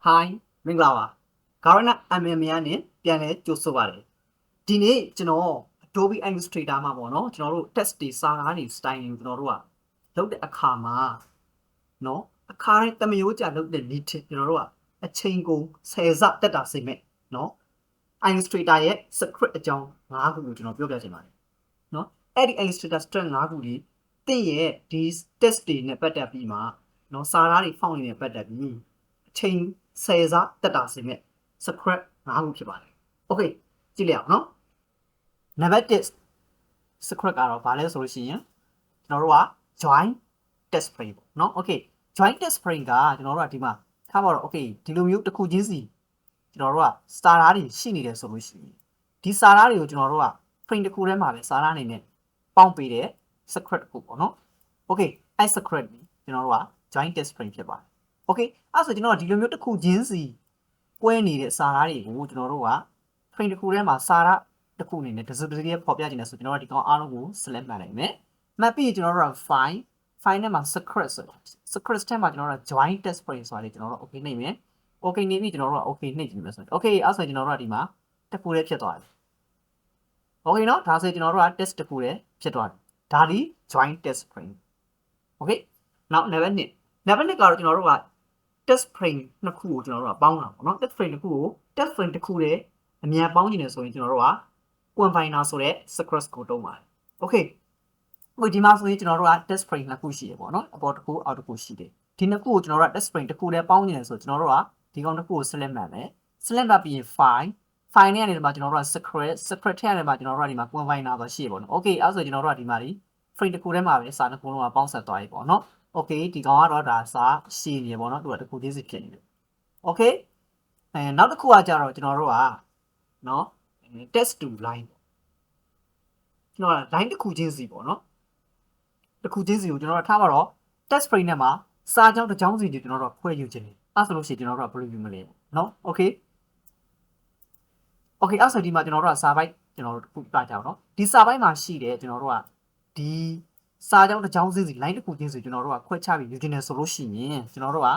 Hi မင်္ဂလာပါ Garena MMA နဲ့ပြန်လဲကြိုဆိုပါတယ်ဒီနေ့ကျွန်တော် Adobe Illustrator မှာပေါ့နော်ကျွန်တော်တို့ test တွေစာသားတွေ style တွေကျွန်တော်တို့ကလုပ်တဲ့အခါမှာနော်အခါတိုင်းတမယိုးကြလုပ်တဲ့ need ကျွန်တော်တို့ကအချိန်ကုန်10စတက်တာစိမ့်မဲ့နော် Illustrator ရဲ့ script အကြောင်း5ခုကိုကျွန်တော်ပြောပြချင်ပါတယ်နော်အဲ့ဒီ Illustrator script 5ခုကြီးတင့်ရဲ့ဒီ test တွေနဲ့ပတ်သက်ပြီးမှနော်စာသားတွေဖောက်နေတဲ့ပတ်သက်ပြီးအချိန်10စတက်တာစိမ့်မဲ့ script 5ခုဖြစ်ပါတယ်โอเคကြည့်လိုက်အောင်နော်နံပါတ်1 script ကတော့ဘာလဲဆိုလို့ရှိရင်ကျွန်တော်တို့က join test frame ပေါ့နော် okay join test frame ကကျွန်တော်တို့ကဒီမှာထားပါတော့ okay ဒီလိုမျိုးတစ်ခုချင်းစီကျွန်တော်တို့က starter တွေရှိနေတယ်ဆိုလို့ရှိရင်ဒီ starter တွေကိုကျွန်တော်တို့က frame တစ်ခုထဲမှာပဲ starter အနေနဲ့ပေါင်းပေးတဲ့ script တစ်ခုပေါ့နော် okay အဲ့ script ကိုကျွန်တော်တို့က join test frame ဖြစ်ပါတယ် okay အဲ့ဆိုကျွန်တော်ကဒီလိုမျိုးတစ်ခုချင်းစီကွဲနေတဲ့စာသားတွေကိုကျွန်တော်တို့က frame တစ်ခုထဲမှာစာသားတစ်ခုအနေနဲ့တစ်စုတစ်စည်းပေါ်ပြခြင်းနဲ့ဆိုကျွန်တော်တို့ဒီကောင်အားလုံးကို select မှတ်နိုင်မယ်မှတ်ပြီးကျွန်တော်တို့က file ထဲမှာ script ဆို script ထဲမှာကျွန်တော်တို့က join test frame ဆိုတာတွေကျွန်တော်တို့ okay နှိပ်မယ် okay နေပြီကျွန်တော်တို့က okay နှိပ်ကြည့်မယ်ဆိုရင် okay အဲ့ဆိုကျွန်တော်တို့ကဒီမှာတစ်ခုတည်းဖြစ်သွားပြီ okay เนาะဒါဆိုကျွန်တော်တို့က test တစ်ခုတည်းဖြစ်သွားပြီဒါဒီ join test frame okay နောက် level 2 level 2ကတော့ကျွန်တော်တို့က test frame နှစ်ခုကိုကျွန်တော်တို့ကပေါင်းတာပေါ့နော် test frame တစ်ခုကို test frame တစ်ခုတည်းအမြန်ပေါင်းချင်တယ်ဆိုရင်ကျွန်တော်တို့က combiner ဆိုတဲ့ script ကိုတုံးပါတယ် okay ဒီမှာဆိုရင်ကျွန်တော်တို့က test frame နှစ်ခုရှိတယ်ပေါ့နော်အပေါ်တစ်ခုအောက်တစ်ခုရှိတယ်ဒီနှစ်ခုကိုကျွန်တော်တို့က test frame တစ်ခုတည်းပေါင်းချင်တယ်ဆိုကျွန်တော်တို့ကဒီကောင်တစ်ခုကို select မှတ်မယ် select မှတ်ပြီးရင် file နဲ့နေမှာကျွန်တော်တို့က script ထဲကနေမှာကျွန်တော်တို့ကဒီမှာ combiner ဆိုရှိရပေါ့နော် okay အဲ့ဆိုကျွန်တော်တို့ကဒီမှာဒီ frame တစ်ခုထဲမှာပဲစာနှစ်ခုလုံးကပေါင်းဆက်သွားပြီပေါ့နော် okay ဒီကောင်ကတော့ဒါစာရှည်နေပေါ့နော်သူကတစ်ခုချင်းစီဖြစ်နေတယ် okay နောက်တစ်ခုကကြတော့ကျွန်တော်တို့ကနော် test to line ကျွန်တော်က line တစ်ခုချင်းစီပေါ့နော်တစ်ခုချင်းစီကိုကျွန်တော်တို့ထားပါတော့ test frame နဲ့မှာစာကြောင်းတစ်ကြောင်းစီကိုကျွန်တော်တို့ဖွဲ့ယူခြင်းတယ်အဲ့ဆိုလို့ရှိရင်ကျွန်တော်တို့ကဘယ်လိုယူမလဲနော် okay အဲ့ဆိုဒီမှာကျွန်တော်တို့ကစာပိုက်ကျွန်တော်တို့တစ်ခုပြကြအောင်နော်ဒီစာပိုက်မှာရှိတယ်ကျွန်တော်တို့ကဒီစာကြောင်းတစ်ကြောင်းစီ line တစ်ခုချင်းစီကျွန်တော်တို့ကခွဲခြားပြီးယူခြင်းတယ်ဆိုလို့ရှိရင်ကျွန်တော်တို့က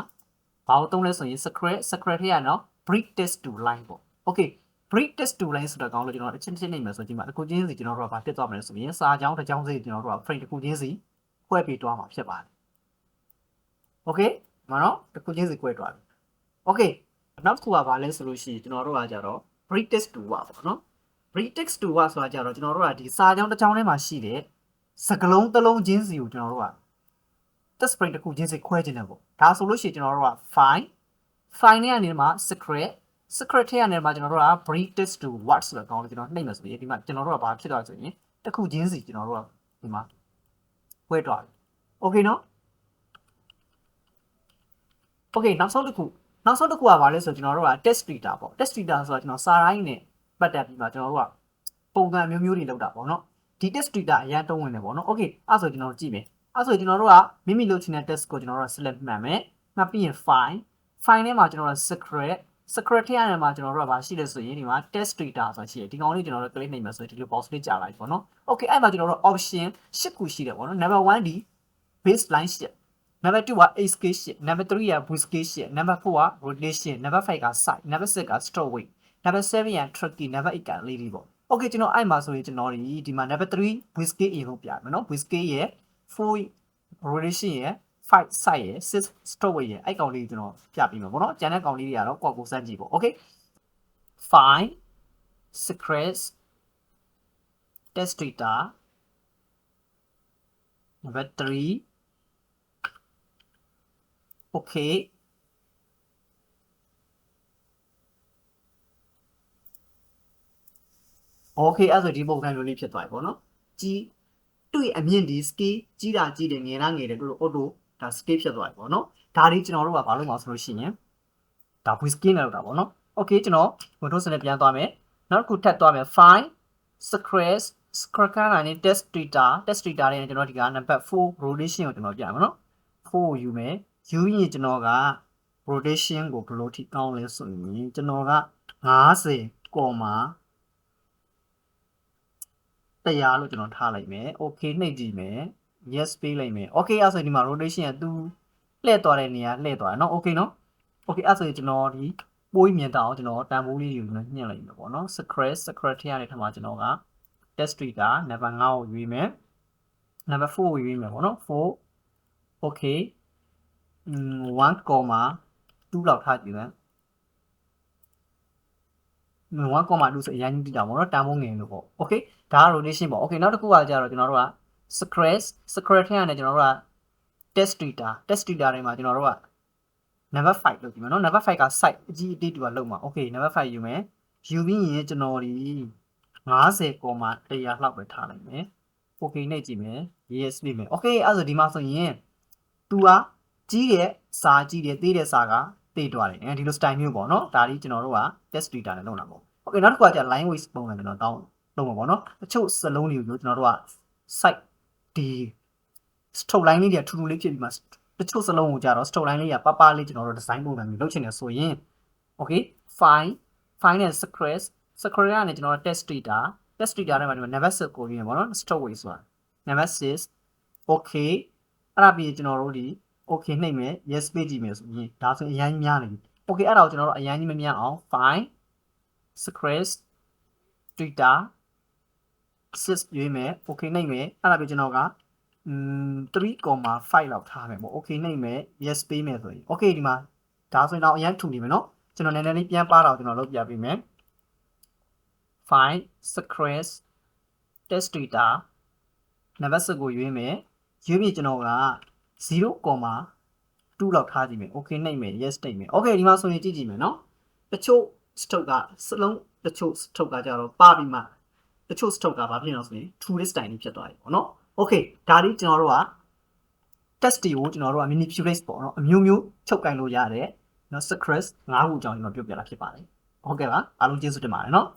ဘာလို့သုံးလဲဆိုရင် script ထဲရနော် break test to line ပေါ့ okay break test to line ဆိုတာကောင်းလို့ကျွန်တော်အချင်းချင်းနေမယ်ဆိုဒီမှာတစ်ခုချင်းစီကျွန်တော်တို့ကဘာဖြစ်သွားမလဲဆိုရင်စာကြောင်းတစ်ကြောင်းစီကျွန်တော်တို့က frame တစ်ခုချင်းစီခွဲပြီးတွားမှာဖြစ်ပါတယ် okay မနော်တစ်ခုချင်းစီခွဲတွားပြီ okay နောက်တစ်ခုကဘာလဲဆိုလို့ရှိရင်ကျွန်တော်တို့ကကြတော့ break test to ပါပေါ့နော် break test to ဆိုတာကြတော့ကျွန်တော်တို့ကဒီစာကြောင်းတစ်ကြောင်းထဲမှာရှိတဲ့စကလုံးတစ်လုံးချင်းစီကိုကျွန်တော်တို့က test frame တစ်ခုချင်းစီခွဲခြင်းတယ်ပေါ့ဒါဆိုလို့ရှိရင်ကျွန်တော်တို့က file နဲ့ကနေမှာ script ထဲကနေမှာကျွန်တော်တို့က break test to what ဆိုတော့ကောင်းလို့ကျွန်တော်နှိပ်မယ်ဆိုရင်ဒီမှာကျွန်တော်တို့ကဘာဖြစ်သွားဆိုရင်တစ်ခုချင်းစီကျွန်တော်တို့ကဒီမှာခွဲသွားပြီ okay နော် okay နောက်ဆုံးတစ်ခုကဘာလဲဆိုကျွန်တော်တို့က test data ပေါ့ test data ဆိုတာကျွန်တော်စာတိုင်းနဲ့ပတ်သက်ပြီးမှကျွန်တော်တို့ကပုံစံမျိုးမျိုးတွေလောက်တာပေါ့နော်ဒီ test data အရင်တုံးဝင်တယ်ပေါ့နော် okay အဲ့ဆိုကျွန်တော်တို့ကြည့်မယ်အဲ့ဆိုကျွန်တော်တို့ကမိမိလုပ်ချင်တဲ့ test ကိုကျွန်တော်တို့က select မှတ်မယ်မှတ်ပြီးရင် file ထဲမှာကျွန်တော်တို့ script ထဲကနေမှာကျွန်တော်တို့ကဘာရှိလဲဆိုရင်ဒီမှာ test data ဆိုတာရှိတယ်ဒီကောင်လေးကျွန်တော်တို့ click နှိပ်မယ်ဆိုရင်ဒီလို box လေးကြာလာပြီပေါ့နော် okay အဲ့မှာကျွန်တော်တို့ option 8ခုရှိတယ်ပေါ့နော် number 1ဒီ baseline ရှိတယ် number 2က escape ရှိ number 3က booscape ရှိ number 4က rotation number 5က size number 6က store weight number 7က tricky number 8က lady ပေါ့ okay ကျွန်တော်အဲ့မှာဆိုရင်ကျွန်တော်ဒီမှာ number 3 booscape အရင်ဆုံးပြမယ်နော် booscape ရဲ့ 4 rotation ရဲ့5 size ရဲ့6 store weight ရဲ့အဲ့ကောင်လေးကျွန်တော်ပြပြီးမှာပေါ့နော်ကျန်တဲ့ကောင်လေးတွေကတော့ကိုယ့်ကိုစမ်းကြည့်ပေါ့ okay 5 secrets test data number 3 okay အဲ့ဆိုဒီပုံစံမျိုးလေးဖြစ်သွားပြီပေါ့နော်ကြီးတွေ့အမြင့်ဒီ scale ကြီးတာကြီးတယ်ငယ်တာငယ်တယ်တို့ auto ဒါ scale ဖြစ်သွားပြီပေါ့နော်ဒါလေးကျွန်တော်တို့ကဘာလို့မှာဆိုလို့ရှိရင်ဒါ with scale နဲ့လောက်တာပေါ့နော် okay ကျွန်တော် Windows နဲ့ပြန်သွားမယ်နောက်တစ်ခုထပ်သွားမယ် file script ကနေ test data တွေနဲ့ကျွန်တော်ဒီက number 4 rotation ကိုကျွန်တော်ပြမယ်နော်4ကိုယူမယ်ယူရင်ကျွန်တော်က rotation ကိုဘယ်လိုထိကောင်းလဲဆိုရင်ကျွန်တော်က50 100လို့ကျွန်တော်ထားလိုက်မယ် okay နှိပ်ကြည့်မယ် yes ပေးလိုက်မယ် okay အဲ့ဆိုဒီမှာ rotation ကသူလှည့်သွားတဲ့နေရာလှည့်သွားတယ်เนาะ okay เนาะ okay အဲ့ဆိုရင်ကျွန်တော်ဒီပိုးမြင်တောင်ကျွန်တော်တန်ဖိုးလေးတွေကိုညှင့်လိုက်မယ်ပေါ့နော် secret ထဲကနေထမှာကျွန်တော်က test data number 5ကိုရွေးမယ် number 4ကိုရွေးမယ်ပေါ့နော်4 okay 1,2 လောက်ထားကြည့်မယ်1,2 ဆိုအရင်ကြီးတိတာပေါ့နော်တန်ဖိုးငယ်လို့ပေါ့ okay ဒါက rotation ပေါ့ okay နောက်တစ်ခုကကြတော့ကျွန်တော်တို့က secret ထဲကနေကျွန်တော်တို့က test data တွေမှာကျွန်တော်တို့က number 5လို့ကြည့်မယ်နော် number 5က site အကြီးအသေးတူကလောက်မှာ okay number 5ယူမယ်ယူပြီးရင်ကျွန်တော်ဒီ50,100 လောက်ပဲထားလိုက်မယ် okay နဲ့ကြည့်မယ် yes ပြမယ် okay အဲ့ဆိုဒီမှာဆိုရင် तू ကကြီးတဲ့စာကြီးတဲ့သေးတဲ့စာကသေးသွားတယ်အဲဒီလို style မျိုးပေါ့နော်ဒါဒီကျွန်တော်တို့က test data နဲ့လုပ်တာပေါ့ okay နောက်တစ်ခုကကြာ line weight ပုံစံကျွန်တော်တောင်းလုပ်မှာပေါ့နော်တချို့စလုံးတွေကိုကျွန်တော်တို့က site ဒီ stroke line လေးတွေထူထူလေးဖြစ်ပြီးမှတချို့စလုံးကိုကြာတော့ stroke line လေးကပပလေးကျွန်တော်တို့ design ပုံစံမျိုးလုပ်ချင်တယ်ဆိုရင် okay file နဲ့ secret ကနေကျွန်တော်တို့ test data ထဲမှာဒီမှာ number 6ကိုပြင်ပါတော့ stroke weight ဆိုတာ number 6 okay အဲ့ဒါပြီးကျွန်တော်တို့ဒီ okay နှိပ်မယ် yes ပေးကြည့်မယ်ဆိုရင်ဒါဆိုရင်အရင်များနေပြီ okay အဲ့ဒါကိုကျွန်တော်တို့အရင်ကြီးမများအောင် file secret data 6ရွေးမယ် okay နှိပ်မယ်အဲ့ဒါပြီးကျွန်တော်က3,5 လောက်ထားမယ်ပေါ့ okay နှိပ်မယ် yes ပေးမယ်ဆိုရင် okay ဒီမှာဒါဆိုရင်တော့အရင်ထူနေမယ်နော်ကျွန်တော်နည်းနည်းလေးပြန်ပါတော့ကျွန်တော်လုပ်ပြပေးမယ် file secret test data number 6ကိုရွေးမယ်ရွေးပြီးကျွန်တော်က0,2 လောက်ထားကြည့်မယ် okay နှိပ်မယ် yes နှိပ်မယ် okay ဒီမှာဆိုရင်ကြည့်ကြည့်မယ်နော်တချို့ stroke ကစလုံးတချို့ stroke ကကြတော့ပါပြီးမှတချို့ stroke ကဘာဖြစ်လို့ဆိုရင် tourist style လေးဖြစ်သွားပြီပေါ့နော် okay ဒါဒီကျွန်တော်တို့က test တွေကိုကျွန်တော်တို့က manipulate ပေါ့နော်အမျိုးမျိုးချုပ်ကင်လို့ရတယ်နော် secret 5ခုအကြောင်းကျွန်တော်ပြောပြတာဖြစ်ပါတယ်ဟုတ်ကဲ့ပါအားလုံးကျေးဇူးတင်ပါတယ်နော်